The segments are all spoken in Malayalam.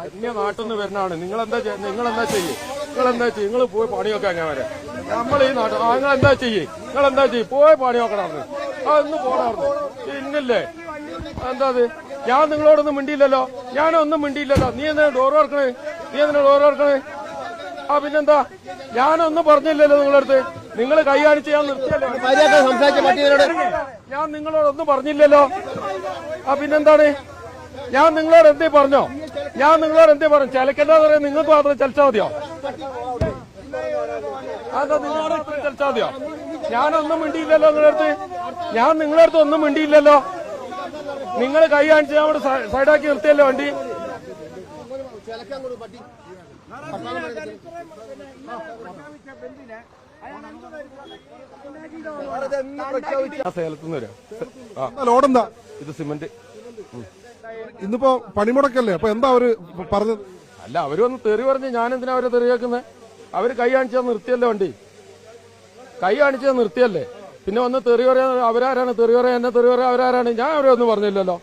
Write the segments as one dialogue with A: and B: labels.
A: അന്യ നാട്ടിൽ നിന്ന് വരുന്നതാണ്. നിങ്ങളെന്താ ചെയ്യും? നിങ്ങൾ പോയി പണിയൊക്കെ അങ്ങനെ വരെ നമ്മൾ ഈ നാട്ടിൽ നിങ്ങളെന്താ ചെയ്യും? പോയി പണിയൊക്കെ നടന്ന് അതൊന്നും പോടാർന്ന് പിന്നില്ലേ എന്താ അത്? ഞാൻ നിങ്ങളോടൊന്നും മിണ്ടിയില്ലല്ലോ, ഞാനൊന്നും മിണ്ടിയില്ലല്ലോ. നീ എന്തിനാ ഡോർ തുറക്കണേ? ആ പിന്നെന്താ? ഞാനൊന്നും പറഞ്ഞില്ലല്ലോ നിങ്ങളടുത്ത്. നിങ്ങൾ കൈ കാണിച്ച് ഞാൻ നിർത്തിയല്ലോ. ഞാൻ നിങ്ങളോടൊന്നും പറഞ്ഞില്ലല്ലോ. ആ പിന്നെന്താണ്? ഞാൻ നിങ്ങളോട് എന്തേ പറഞ്ഞു? ചലക്കണ്ടെന്ന് പറയാൻ നിങ്ങൾക്ക് മാത്രം ചലിച്ചാൽ മതിയോ? അതാ നിങ്ങളോട് ചലിച്ചാൽ മതിയോ? ഞാനൊന്നും മിണ്ടിയില്ലല്ലോ നിങ്ങളടുത്ത് ഒന്നും മിണ്ടിയില്ലല്ലോ. നിങ്ങൾ കൈ കാണിച്ച് ഞാൻ അവിടെ സൈഡാക്കി നിർത്തിയല്ലോ വണ്ടി. സേലത്തുനിന്ന് വരാം.
B: ലോഡെന്താ
A: ഇത് സിമന്റ്.
B: ഇന്നിപ്പോ പണിമുടക്കല്ലേ, അപ്പൊ എന്താ അവര് പറഞ്ഞത്?
A: അല്ല, അവര് വന്ന് തെറി പറഞ്ഞ് ഞാൻ എന്തിനാ അവരെ തെറി കേൾക്കുന്നത്? അവര് കൈ കാണിച്ചാൽ നിർത്തിയല്ലേ വണ്ടി, പിന്നെ വന്ന് തെറി പറയാൻ അവരാരാണ്? തെറി പറയാൻ എന്നെ തെറി പറയാൻ അവരാരാണ്? ഞാൻ അവരെ ഒന്നും പറഞ്ഞില്ലല്ലോ.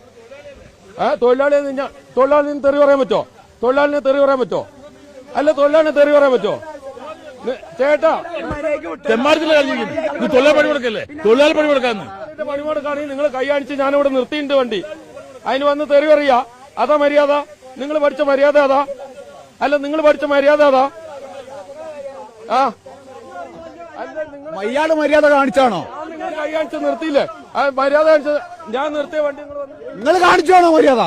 A: തൊഴിലാളിന് തെറി പറയാൻ പറ്റോ? തൊഴിലാളിനെ തെറി പറയാൻ പറ്റോ? ചേട്ടാ പണിമുടക്കാണെങ്കിൽ നിങ്ങൾ കൈ കാണിച്ച് ഞാനിവിടെ നിർത്തിയിട്ടുണ്ട് വണ്ടി. അതിന് വന്ന് തെറി പറയാ, അതാ മര്യാദ? നിങ്ങൾ പഠിച്ച മര്യാദ അതാ?
C: ഇയാള് മര്യാദ കാണിച്ചാണോ?
A: നിങ്ങൾ കൈ കാണിച്ച് നിർത്തിയില്ലേ? മര്യാദ കാണിച്ചത് ഞാൻ നിർത്തിയ വണ്ടി
C: നിങ്ങൾ കാണിച്ചാണോ മര്യാദ?